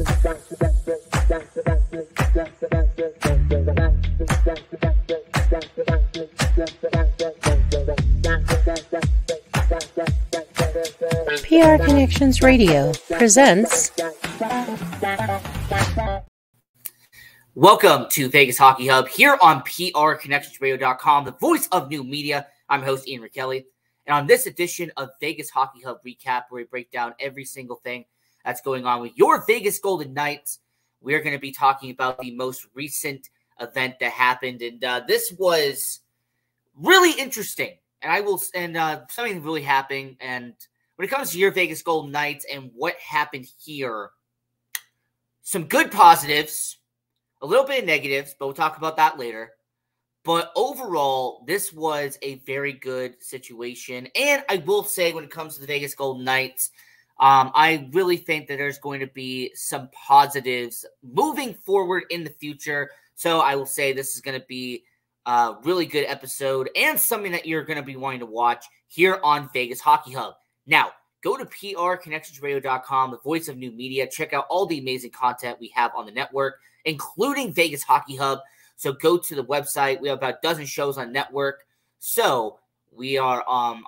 PR Connections Radio presents. Welcome to Vegas Hockey Hub here on PRConnectionsRadio.com, the voice of new media. I'm host Ian Kelly, and on this edition of Vegas Hockey Hub Recap, where we break down every single thing that's going on with your Vegas Golden Knights, we're going to be talking about the most recent event that happened, and this was really interesting. And something really happened. And when it comes to your Vegas Golden Knights and what happened here, some good positives, a little bit of negatives, but we'll talk about that later. But overall, this was a very good situation. And I will say, when it comes to the Vegas Golden Knights, I really think that there's going to be some positives moving forward in the future. So I will say this is going to be a really good episode and something that you're going to be wanting to watch here on Vegas Hockey Hub. Now, go to PRConnectionsRadio.com, the voice of new media. Check out all the amazing content we have on the network, including Vegas Hockey Hub. So go to the website. We have about a dozen shows on network. So we are on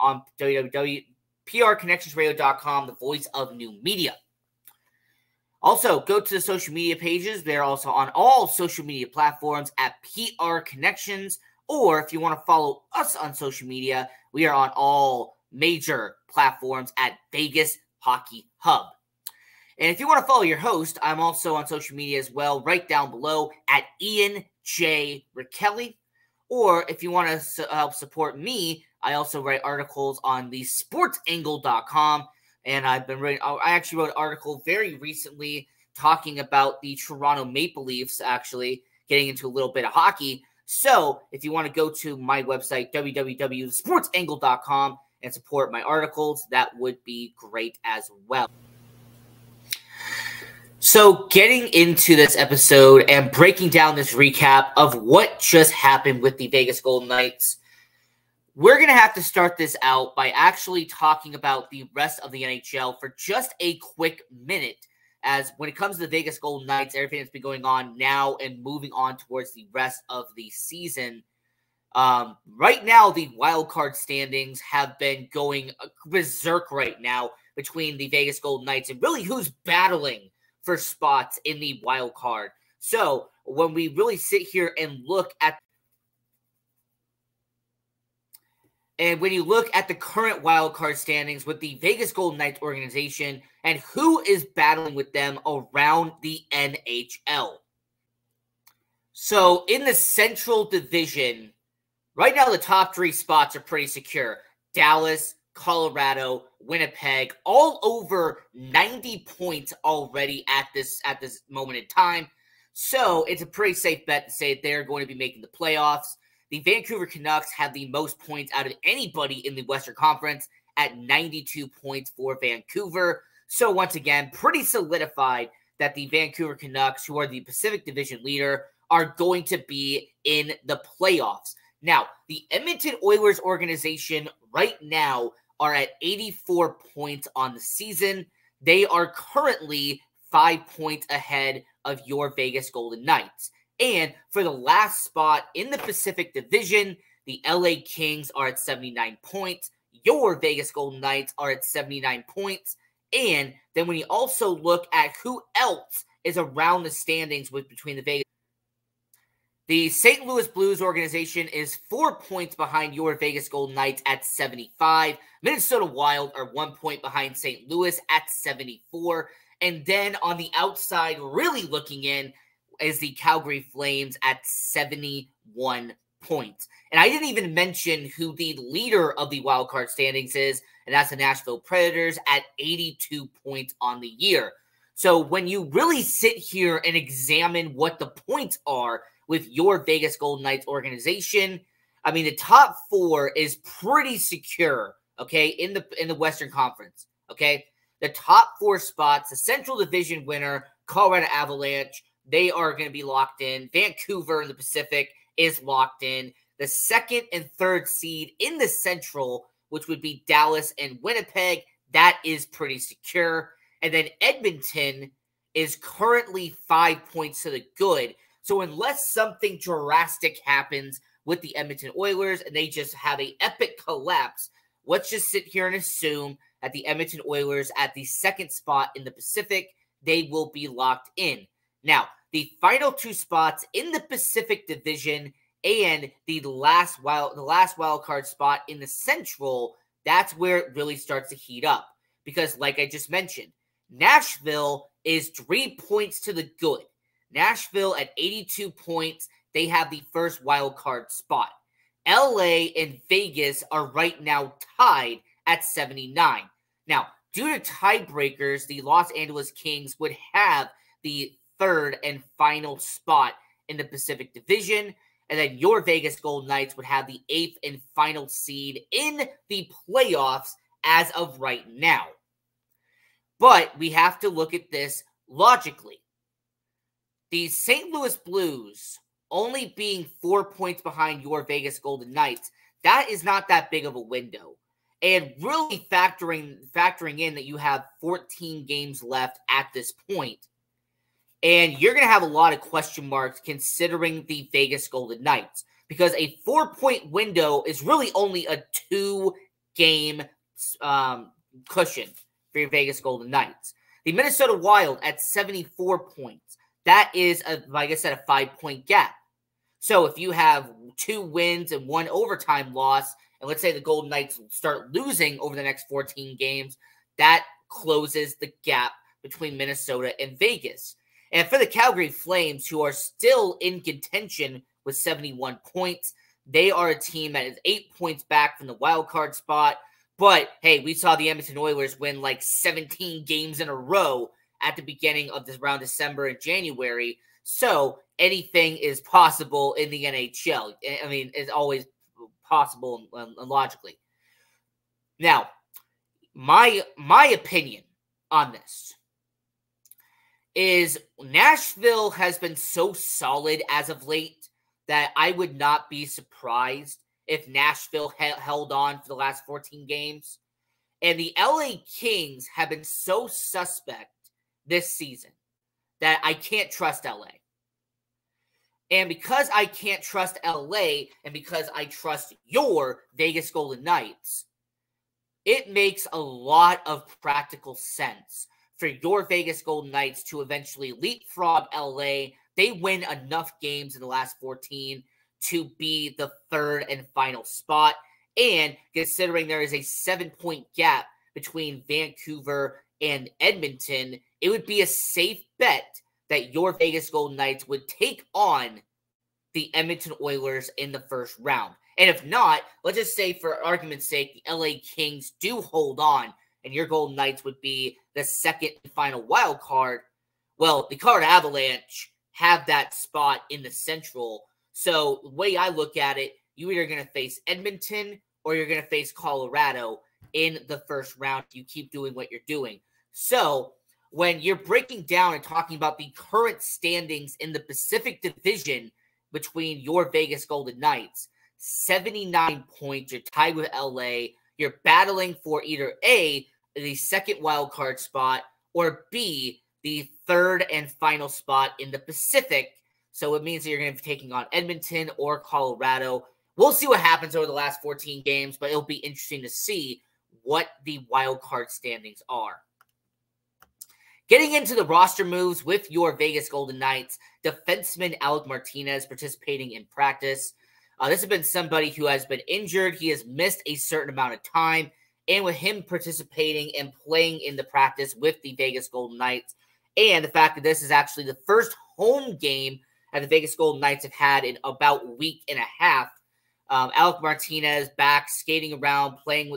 PRConnectionsRadio.com, the voice of new media. Also, go to the social media pages. They're also on all social media platforms at PR Connections. Or if you want to follow us on social media, we are on all major platforms at Vegas Hockey Hub. And if you want to follow your host, I'm also on social media as well, right down below at Ian J. Kelly. Or if you want to help support me, I also write articles on the sportsangle.com. And I actually wrote an article very recently talking about the Toronto Maple Leafs, actually getting into a little bit of hockey. So if you want to go to my website, www.sportsangle.com, and support my articles, that would be great as well. So getting into this episode and breaking down this recap of what just happened with the Vegas Golden Knights, we're going to have to start this out by actually talking about the rest of the NHL for just a quick minute, as when it comes to the Vegas Golden Knights, everything that's been going on now and moving on towards the rest of the season. Right now, the wild card standings have been going berserk right now between the Vegas Golden Knights and really who's battling for spots in the wild card. So when we really sit here and look at when you look at the current wild card standings with the Vegas Golden Knights organization and who is battling with them around the NHL. So in the Central Division, right now the top three spots are pretty secure. Dallas, Colorado, Winnipeg, all over 90 points already at this moment in time. So it's a pretty safe bet to say they're going to be making the playoffs. The Vancouver Canucks have the most points out of anybody in the Western Conference at 92 points for Vancouver. So once again, pretty solidified that the Vancouver Canucks, who are the Pacific Division leader, are going to be in the playoffs. Now, the Edmonton Oilers organization right now are at 84 points on the season. They are currently 5 points ahead of your Vegas Golden Knights. And for the last spot in the Pacific Division, the LA Kings are at 79 points. Your Vegas Golden Knights are at 79 points. And then when you also look at who else is around the standings between the Vegas, the St. Louis Blues organization is 4 points behind your Vegas Golden Knights at 75. Minnesota Wild are 1 point behind St. Louis at 74. And then on the outside, really looking in, is the Calgary Flames at 71 points. And I didn't even mention who the leader of the wildcard standings is, and that's the Nashville Predators at 82 points on the year. So when you really sit here and examine what the points are with your Vegas Golden Knights organization, I mean, the top four is pretty secure, okay, in the Western Conference, okay? The top four spots, the Central Division winner, Colorado Avalanche, they are going to be locked in. Vancouver in the Pacific is locked in. The second and third seed in the Central, which would be Dallas and Winnipeg, that is pretty secure. And then Edmonton is currently 5 points to the good. So unless something drastic happens with the Edmonton Oilers and they just have an epic collapse, let's just sit here and assume that the Edmonton Oilers at the second spot in the Pacific, they will be locked in. Now, the final two spots in the Pacific Division and the last wild card spot in the Central, that's where it really starts to heat up. Because like I just mentioned, Nashville is 3 points to the good. Nashville at 82 points, they have the first wild card spot. LA and Vegas are right now tied at 79. Now, due to tiebreakers, the Los Angeles Kings would have the third and final spot in the Pacific Division, and then your Vegas Golden Knights would have the 8th and final seed in the playoffs as of right now. But we have to look at this logically. The St. Louis Blues only being 4 points behind your Vegas Golden Knights, that is not that big of a window. And really factoring in that you have 14 games left at this point, and you're going to have a lot of question marks considering the Vegas Golden Knights, because a 4-point window is really only a 2-game cushion for your Vegas Golden Knights. The Minnesota Wild at 74 points. That is, like I said, a 5-point gap. So if you have 2 wins and 1 overtime loss, and let's say the Golden Knights start losing over the next 14 games, that closes the gap between Minnesota and Vegas. And for the Calgary Flames, who are still in contention with 71 points, they are a team that is 8 points back from the wild card spot. But, hey, we saw the Edmonton Oilers win like 17 games in a row at the beginning of this around December and January. So anything is possible in the NHL. I mean, it's always possible and logically. Now, my opinion on this is Nashville has been so solid as of late that I would not be surprised if Nashville held on for the last 14 games. And the LA Kings have been so suspect this season that I can't trust LA. And because I can't trust LA and because I trust your Vegas Golden Knights, it makes a lot of practical sense for your Vegas Golden Knights to eventually leapfrog LA. They win enough games in the last 14 to be the third and final spot. And considering there is a 7-point gap between Vancouver and Edmonton, it would be a safe bet that your Vegas Golden Knights would take on the Edmonton Oilers in the first round. And if not, let's just say for argument's sake, the LA Kings do hold on and your Golden Knights would be the second and final wild card. Well, the Colorado Avalanche have that spot in the Central. So the way I look at it, you're either going to face Edmonton or you're going to face Colorado in the first round if you keep doing what you're doing. So when you're breaking down and talking about the current standings in the Pacific Division between your Vegas Golden Knights, 79 points, you're tied with LA, you're battling for either A, the second wild card spot, or B, the third and final spot in the Pacific. So it means that you're going to be taking on Edmonton or Colorado. We'll see what happens over the last 14 games, but it'll be interesting to see what the wild card standings are. Getting into the roster moves with your Vegas Golden Knights, defenseman Alec Martinez participating in practice. This has been somebody who has been injured. He has missed a certain amount of time. And with him participating and playing in the practice with the Vegas Golden Knights, and the fact that this is actually the first home game that the Vegas Golden Knights have had in about a week and a half, Alec Martinez back skating around, playing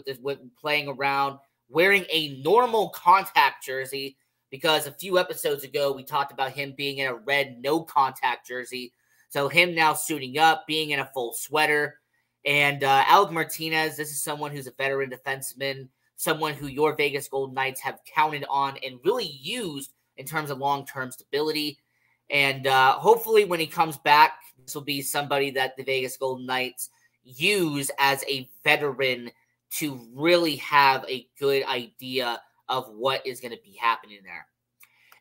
around, wearing a normal contact jersey, because a few episodes ago we talked about him being in a red no contact jersey. So him now suiting up, being in a full sweater. And Alec Martinez, this is someone who's a veteran defenseman, someone who your Vegas Golden Knights have counted on and really used in terms of long-term stability. And hopefully when he comes back, this will be somebody that the Vegas Golden Knights use as a veteran to really have a good idea of what is going to be happening there.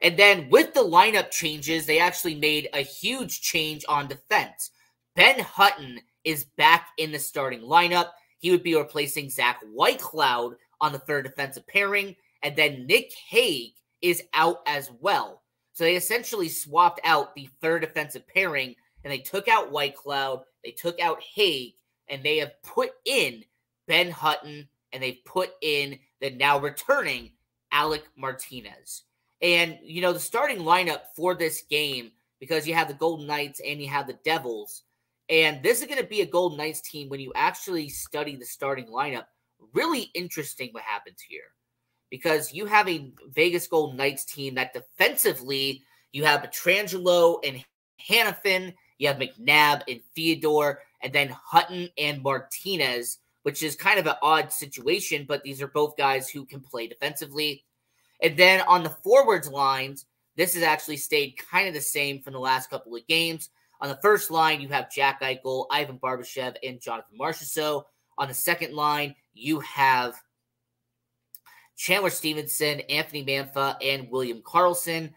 And then with the lineup changes, they actually made a huge change on defense. Ben Hutton is back in the starting lineup. He would be replacing Zach Whitecloud on the third defensive pairing. And then Nick Hague is out as well. So they essentially swapped out the third defensive pairing, and they took out Whitecloud, they took out Hague, and they have put in Ben Hutton, and they've put in the now returning Alec Martinez. And, you know, the starting lineup for this game, because you have the Golden Knights and you have the Devils, and this is going to be a Golden Knights team when you actually study the starting lineup. Really interesting what happens here. Because you have a Vegas Golden Knights team that defensively, you have Pietrangelo and Hannafin, you have McNabb and Theodore, and then Hutton and Martinez, which is kind of an odd situation, but these are both guys who can play defensively. And then on the forwards lines, this has actually stayed kind of the same from the last couple of games. On the first line, you have Jack Eichel, Ivan Barbashev, and Jonathan Marchessault. On the second line, you have Chandler Stevenson, Anthony Mantha, and William Karlsson.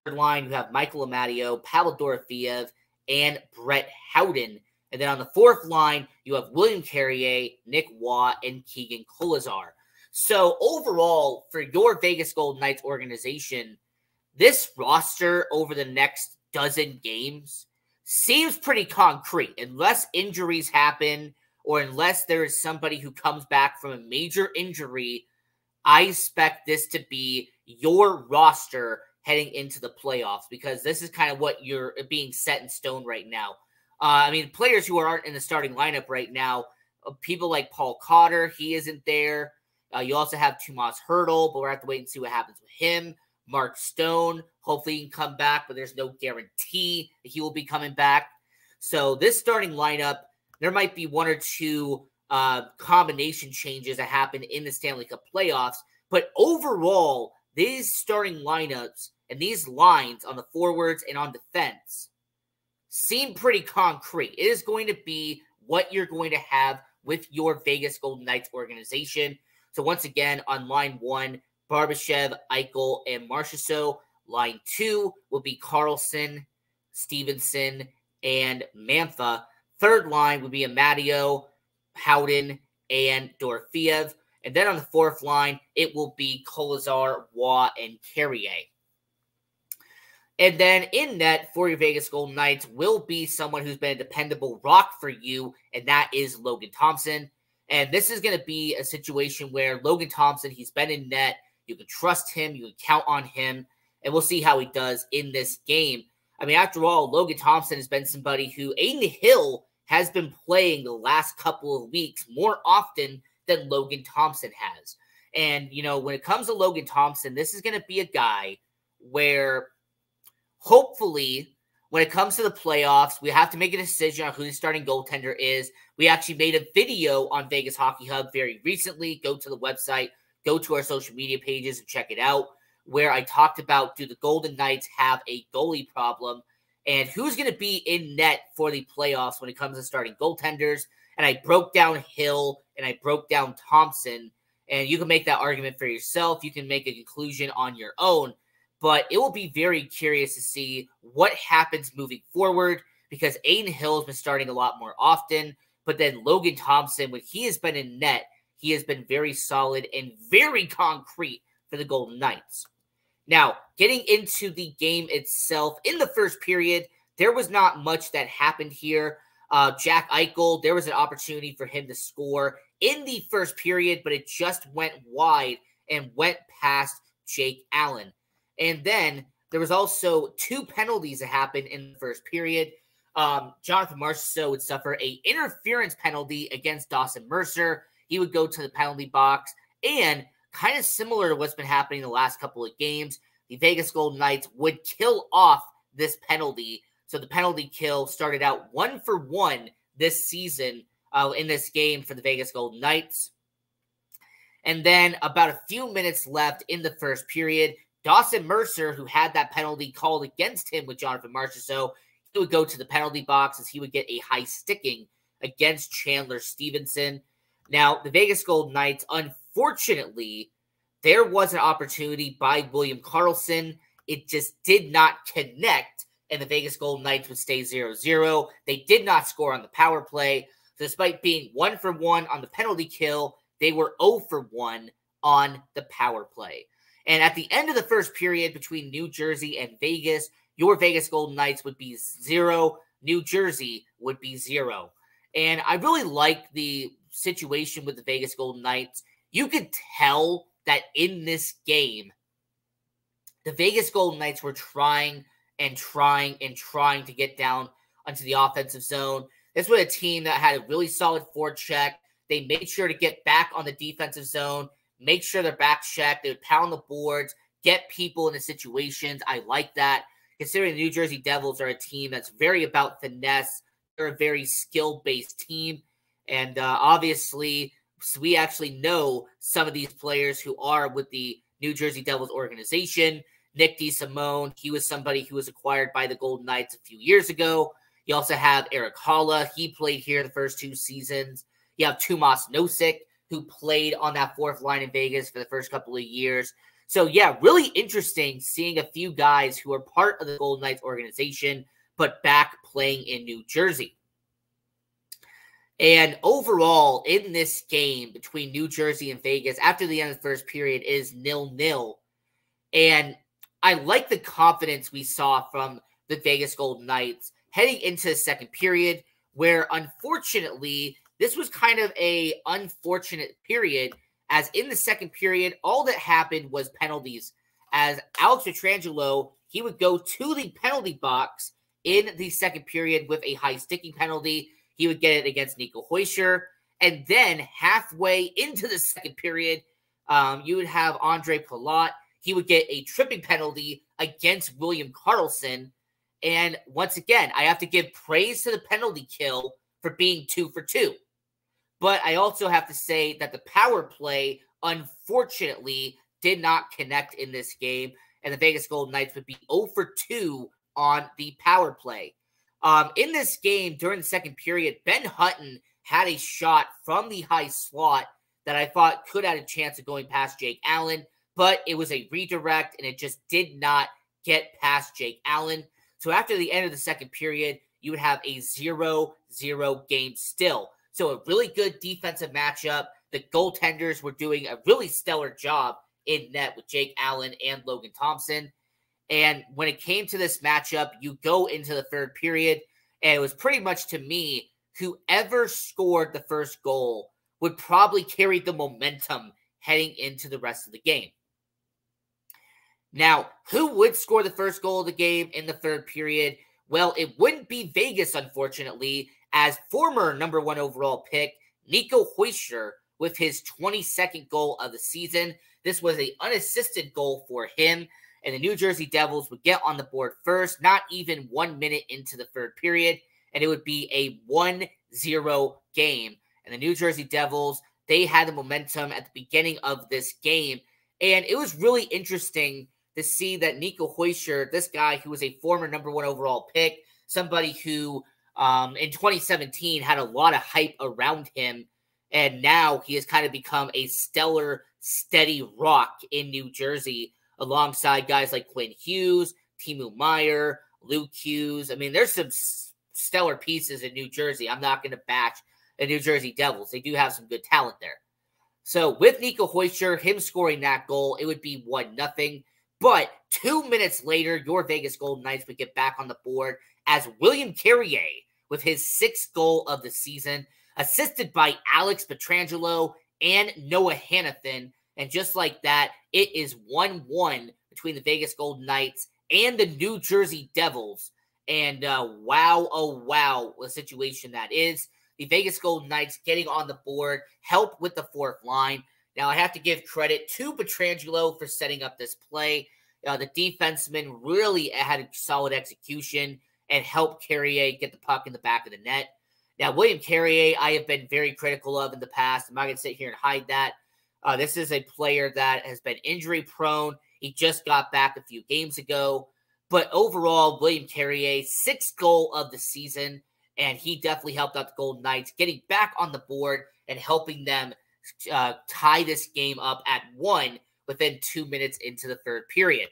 Third line, you have Michael Amadio, Pavel Dorofeev, and Brett Howden. And then on the fourth line, you have William Carrier, Nick Waugh, and Keegan Kolazar. So overall, for your Vegas Golden Knights organization, this roster over the next dozen games seems pretty concrete. Unless injuries happen or unless there is somebody who comes back from a major injury, I expect this to be your roster heading into the playoffs, because this is kind of what you're being set in stone right now. I mean, players who aren't in the starting lineup right now, people like Paul Cotter, he isn't there. You also have Tomas Hertl, but we're going to have to wait and see what happens with him. Mark Stone, hopefully he can come back, but there's no guarantee that he will be coming back. So this starting lineup, there might be one or two combination changes that happen in the Stanley Cup playoffs. But overall, these starting lineups and these lines on the forwards and on defense seem pretty concrete. It is going to be what you're going to have with your Vegas Golden Knights organization. So once again, on line one, Barbashev, Eichel, and Marchessault. Line two will be Karlsson, Stevenson, and Mantha. Third line would be Amadio, Howden, and Dorofeev. And then on the fourth line, it will be Kolazar, Waugh, and Carrier. And then in net for your Vegas Golden Knights will be someone who's been a dependable rock for you, and that is Logan Thompson. And this is going to be a situation where Logan Thompson, he's been in net. You can trust him. You can count on him. And we'll see how he does in this game. I mean, after all, Logan Thompson has been somebody who Aiden Hill has been playing the last couple of weeks more often than Logan Thompson has. And, you know, when it comes to Logan Thompson, this is going to be a guy where hopefully when it comes to the playoffs, we have to make a decision on who the starting goaltender is. We actually made a video on Vegas Hockey Hub very recently. Go to the website, go to our social media pages and check it out, where I talked about, do the Golden Knights have a goalie problem and who's going to be in net for the playoffs when it comes to starting goaltenders. And I broke down Hill and I broke down Thompson, and you can make that argument for yourself. You can make a conclusion on your own, but it will be very curious to see what happens moving forward, because Aiden Hill has been starting a lot more often, but then Logan Thompson, when he has been in net, he has been very solid and very concrete for the Golden Knights. Now, getting into the game itself, in the first period, there was not much that happened here. Jack Eichel, there was an opportunity for him to score in the first period, but it just went wide and went past Jake Allen. And then there was also two penalties that happened in the first period. Jonathan Marchessault would suffer an interference penalty against Dawson Mercer. He would go to the penalty box, and kind of similar to what's been happening the last couple of games, the Vegas Golden Knights would kill off this penalty. So the penalty kill started out 1-for-1 this season in this game for the Vegas Golden Knights. And then about a few minutes left in the first period, Dawson Mercer, who had that penalty called against him with Jonathan Marchessault, he would go to the penalty box as he would get a high sticking against Chandler Stevenson. Now, the Vegas Golden Knights, unfortunately, there was an opportunity by William Karlsson it just did not connect, and the Vegas Golden Knights would stay 0-0. They did not score on the power play. So despite being 1 for 1 on the penalty kill, they were 0 for 1 on the power play. And at the end of the first period between New Jersey and Vegas, your Vegas Golden Knights would be 0. New Jersey would be 0. And I really like the situation with the Vegas Golden Knights. You could tell that in this game, the Vegas Golden Knights were trying to get down onto the offensive zone. This was a team that had a really solid forecheck. They made sure to get back on the defensive zone, make sure they're back checked. They would pound the boards, get people into situations. I like that, considering the New Jersey Devils are a team that's very about finesse. They're a very skill-based team. And obviously, we actually know some of these players who are with the New Jersey Devils organization. Nick DeSimone, he was somebody who was acquired by the Golden Knights a few years ago. You also have Eric Holla. He played here the first 2 seasons. You have Tomas Nosek, who played on that fourth line in Vegas for the first couple of years. So, yeah, really interesting seeing a few guys who are part of the Golden Knights organization, but back playing in New Jersey. And overall, in this game between New Jersey and Vegas, after the end of the first period, is 0-0. And I like the confidence we saw from the Vegas Golden Knights heading into the second period, where unfortunately, this was kind of an unfortunate period, as in the second period, all that happened was penalties. As Alex Pietrangelo, he would go to the penalty box in the second period with a high sticking penalty. He would get it against Nico Hischier. And then halfway into the second period, you would have Andre Palat. He would get a tripping penalty against William Karlsson. And once again, I have to give praise to the penalty kill for being 2 for 2. But I also have to say that the power play, unfortunately, did not connect in this game. And the Vegas Golden Knights would be 0 for 2 on the power play. In this game, during the second period, Ben Hutton had a shot from the high slot that I thought could have a chance of going past Jake Allen, but it was a redirect, and it just did not get past Jake Allen. So after the end of the second period, you would have a 0-0 game still. So a really good defensive matchup. The goaltenders were doing a really stellar job in net with Jake Allen and Logan Thompson. And when it came to this matchup, you go into the third period, and it was pretty much, to me, whoever scored the first goal would probably carry the momentum heading into the rest of the game. Now, who would score the first goal of the game in the third period? Well, it wouldn't be Vegas, unfortunately, as former number 1 overall pick Nico Hischier with his 22nd goal of the season. This was an unassisted goal for him, and the New Jersey Devils would get on the board first, not even 1 minute into the third period, and it would be a 1-0 game. And the New Jersey Devils, they had the momentum at the beginning of this game, and it was really interesting to see that Nico Hischier, this guy who was a former number 1 overall pick, somebody who in 2017 had a lot of hype around him, and now he has kind of become a stellar, steady rock in New Jersey, alongside guys like Quinn Hughes, Timo Meier, Luke Hughes. I mean, there's some stellar pieces in New Jersey. I'm not going to bash the New Jersey Devils. They do have some good talent there. So with Nico Hischier, him scoring that goal, it would be 1-0. But 2 minutes later, your Vegas Golden Knights would get back on the board as William Carrier, with his 6th goal of the season, assisted by Alex Pietrangelo and Noah Hanifin. And just like that, it is 1-1 between the Vegas Golden Knights and the New Jersey Devils. And wow, oh wow, what a situation that is. The Vegas Golden Knights getting on the board, help with the fourth line. Now, I have to give credit to Pietrangelo for setting up this play. The defenseman really had a solid execution and helped Carrier get the puck in the back of the net. Now, William Carrier, I have been very critical of in the past. I'm not going to sit here and hide that. This is a player that has been injury-prone. He just got back a few games ago. But overall, William Carrier, 6th goal of the season, and he definitely helped out the Golden Knights, getting back on the board and helping them tie this game up at 1 within 2 minutes into the third period.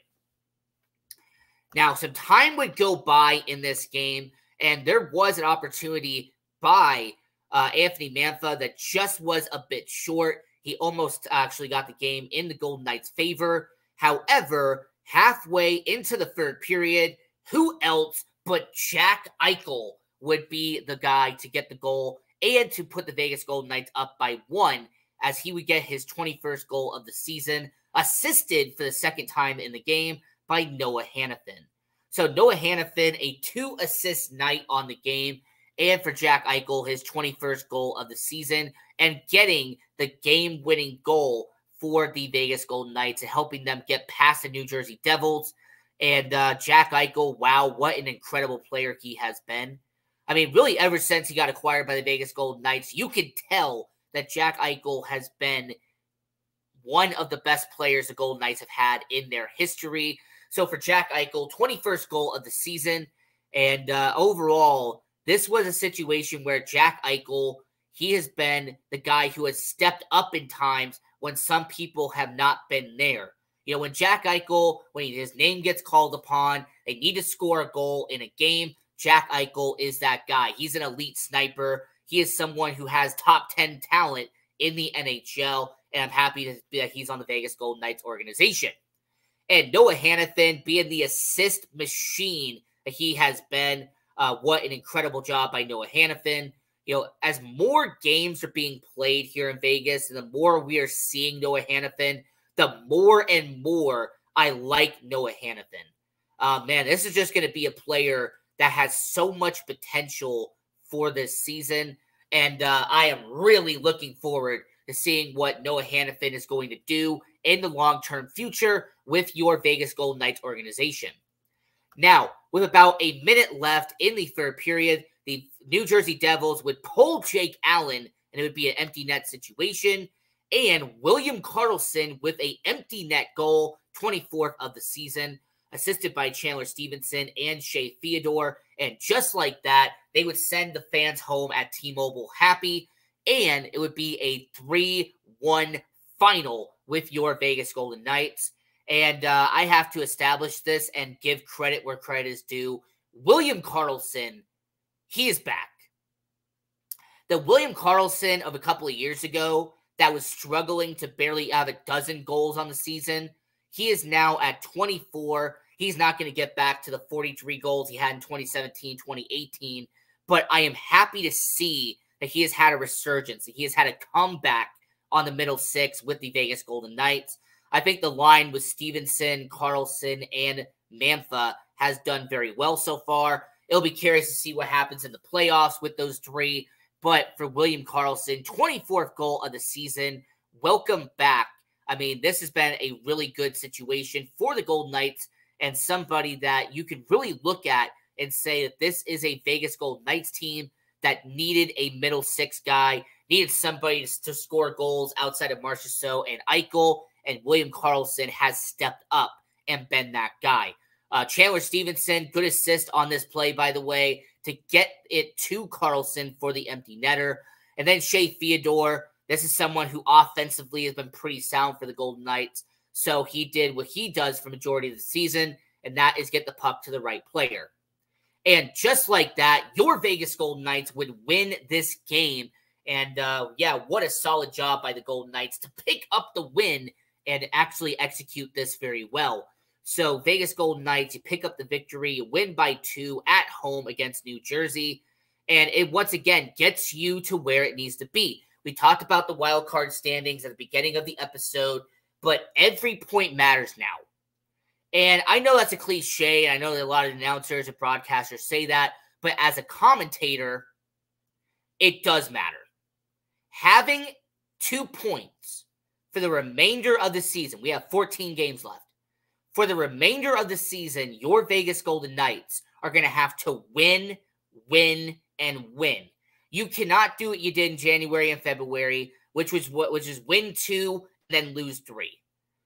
Now, some time would go by in this game, and there was an opportunity by Anthony Mantha that just was a bit short. He almost actually got the game in the Golden Knights' favor. However, halfway into the third period, who else but Jack Eichel would be the guy to get the goal and to put the Vegas Golden Knights up by 1, as he would get his 21st goal of the season, assisted for the second time in the game by Noah Hanifin. So Noah Hanifin, a 2-assist night on the game, and for Jack Eichel, his 21st goal of the season, and getting the game-winning goal for the Vegas Golden Knights and helping them get past the New Jersey Devils. And Jack Eichel, wow, what an incredible player he has been. I mean, really, ever since he got acquired by the Vegas Golden Knights, you can tell that Jack Eichel has been one of the best players the Golden Knights have had in their history. So for Jack Eichel, 21st goal of the season. And overall, this was a situation where Jack Eichel, he has been the guy who has stepped up in times when some people have not been there. You know, when Jack Eichel, when his name gets called upon, they need to score a goal in a game, Jack Eichel is that guy. He's an elite sniper. He is someone who has top 10 talent in the NHL, and I'm happy that he's on the Vegas Golden Knights organization. And Noah Hanifin being the assist machine that he has been, what an incredible job by Noah Hanifin. You know, as more games are being played here in Vegas and the more we are seeing Noah Hanifin, the more and more I like Noah Hanifin. Man, this is just going to be a player that has so much potential for this season. And I am really looking forward to seeing what Noah Hanifin is going to do in the long-term future with your Vegas Golden Knights organization. Now, with about a minute left in the third period, the New Jersey Devils would pull Jake Allen, and it would be an empty net situation. And William Karlsson with an empty net goal, 24th of the season, assisted by Chandler Stevenson and Shea Theodore. And just like that, they would send the fans home at T-Mobile happy, and it would be a 3-1 final with your Vegas Golden Knights. And I have to establish this and give credit where credit is due. William Karlsson, he is back. The William Karlsson of a couple of years ago that was struggling to barely have a dozen goals on the season, he is now at 24. He's not going to get back to the 43 goals he had in 2017, 2018. But I am happy to see that he has had a resurgence. He has had a comeback on the middle six with the Vegas Golden Knights. I think the line with Stevenson, Karlsson, and Mantha has done very well so far. It'll be curious to see what happens in the playoffs with those three. But for William Karlsson, 24th goal of the season, welcome back. I mean, this has been a really good situation for the Golden Knights and somebody that you can really look at and say that this is a Vegas Golden Knights team that needed a middle six guy, needed somebody to score goals outside of Marchessault and Eichel, and William Karlsson has stepped up and been that guy. Chandler Stevenson, good assist on this play, by the way, to get it to Karlsson for the empty netter. And then Shea Theodore, this is someone who offensively has been pretty sound for the Golden Knights. So he did what he does for majority of the season, and that is get the puck to the right player. And just like that, your Vegas Golden Knights would win this game. And yeah, what a solid job by the Golden Knights to pick up the win and actually execute this very well. So Vegas Golden Knights, you pick up the victory, you win by 2 at home against New Jersey. And it once again gets you to where it needs to be. We talked about the wild card standings at the beginning of the episode, but every point matters now. And I know that's a cliche, and I know that a lot of announcers and broadcasters say that, but as a commentator, it does matter. Having 2 points for the remainder of the season, we have 14 games left. For the remainder of the season, your Vegas Golden Knights are going to have to win, win, and win. You cannot do what you did in January and February, which is win 2, then lose 3.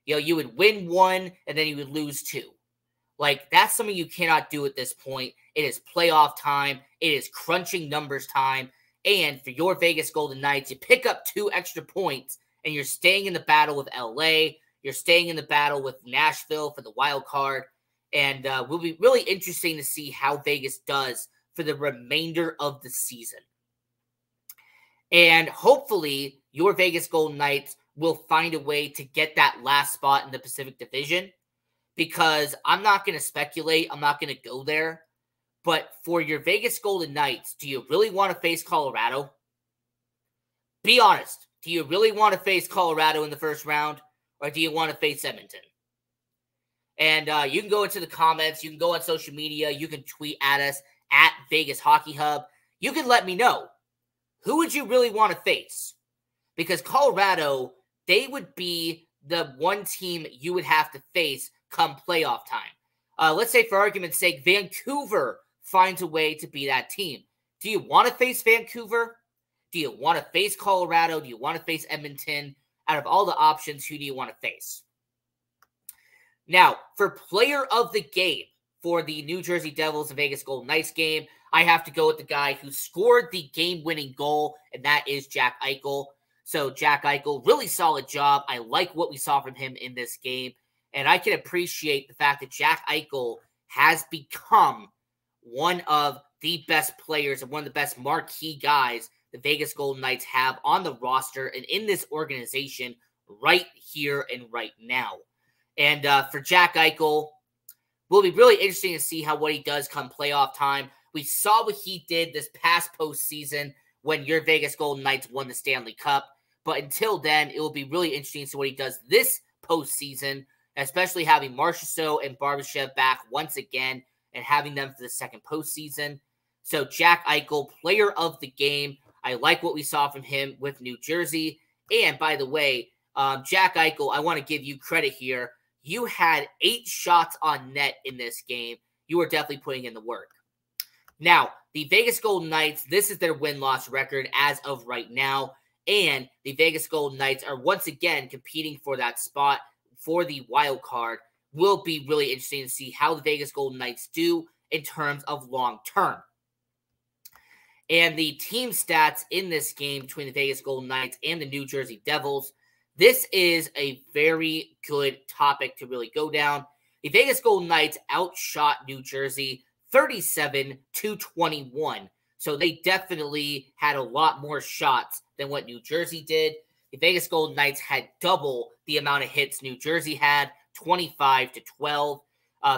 You know, you would win 1, and then you would lose 2. Like, that's something you cannot do at this point. It is playoff time. It is crunching numbers time. And for your Vegas Golden Knights, you pick up 2 extra points, and you're staying in the battle with LA. You're staying in the battle with Nashville for the wild card. And will be really interesting to see how Vegas does for the remainder of the season. And hopefully your Vegas Golden Knights will find a way to get that last spot in the Pacific Division, because I'm not going to speculate. I'm not going to go there. But for your Vegas Golden Knights, do you really want to face Colorado? Be honest. Do you really want to face Colorado in the first round, or do you want to face Edmonton? And you can go into the comments. You can go on social media. You can tweet at us at Vegas Hockey Hub. You can let me know, who would you really want to face? Because Colorado, they would be the one team you would have to face come playoff time. Let's say, for argument's sake, Vancouver finds a way to be that team. Do you want to face Vancouver? Do you want to face Colorado? Do you want to face Edmonton? Out of all the options, who do you want to face? Now, for player of the game for the New Jersey Devils and Vegas Golden Knights game, I have to go with the guy who scored the game-winning goal, and that is Jack Eichel. So Jack Eichel, really solid job. I like what we saw from him in this game, and I can appreciate the fact that Jack Eichel has become one of the best players and one of the best marquee guys the Vegas Golden Knights have on the roster and in this organization right here and right now. And for Jack Eichel, will be really interesting to see what he does come playoff time. We saw what he did this past postseason when your Vegas Golden Knights won the Stanley Cup. But until then, it will be really interesting to see what he does this postseason, especially having Marchessault and Barbashev back once again and having them for the second postseason. So Jack Eichel, player of the game. I like what we saw from him with New Jersey. And by the way, Jack Eichel, I want to give you credit here. You had 8 shots on net in this game. You were definitely putting in the work. Now, the Vegas Golden Knights, this is their win-loss record as of right now. And the Vegas Golden Knights are once again competing for that spot for the wild card. Will be really interesting to see how the Vegas Golden Knights do in terms of long-term. And the team stats in this game between the Vegas Golden Knights and the New Jersey Devils, this is a very good topic to really go down. The Vegas Golden Knights outshot New Jersey 37-21. So they definitely had a lot more shots than what New Jersey did. The Vegas Golden Knights had double the amount of hits New Jersey had, 25-12.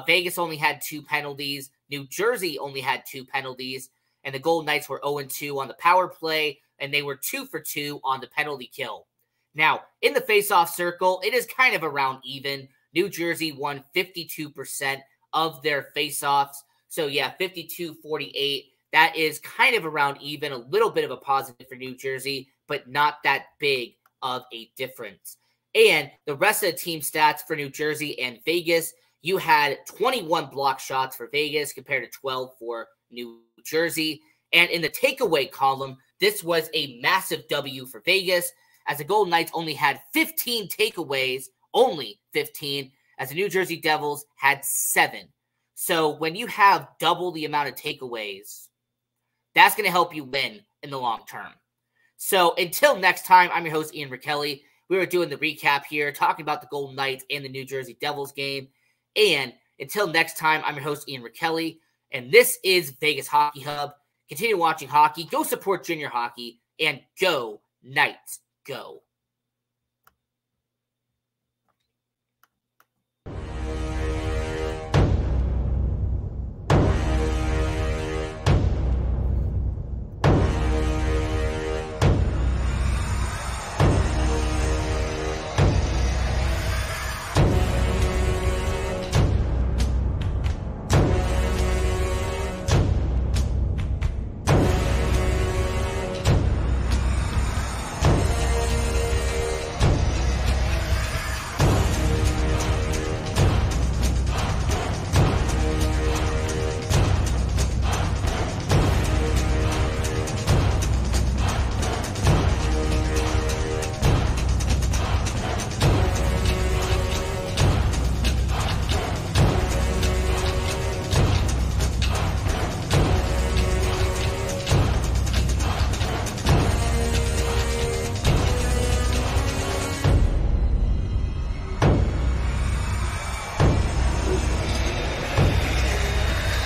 Vegas only had 2 penalties. New Jersey only had 2 penalties. And the Golden Knights were 0-2 on the power play, and they were 2 for 2 on the penalty kill. Now, in the faceoff circle, it is kind of around even. New Jersey won 52% of their faceoffs. So, yeah, 52-48. That is kind of around even, a little bit of a positive for New Jersey, but not that big of a difference. And the rest of the team stats for New Jersey and Vegas, you had 21 block shots for Vegas compared to 12 for New Jersey. And in the takeaway column, this was a massive W for Vegas, as the Golden Knights only had 15 takeaways, only 15, as the New Jersey Devils had 7. So when you have double the amount of takeaways, that's going to help you win in the long term. So until next time, I'm your host, Ian Rakelli. We were doing the recap here, talking about the Golden Knights and the New Jersey Devils game. And until next time, I'm your host, Ian Rakelli. And this is Vegas Hockey Hub. Continue watching hockey. Go support junior hockey. And go Knights, go.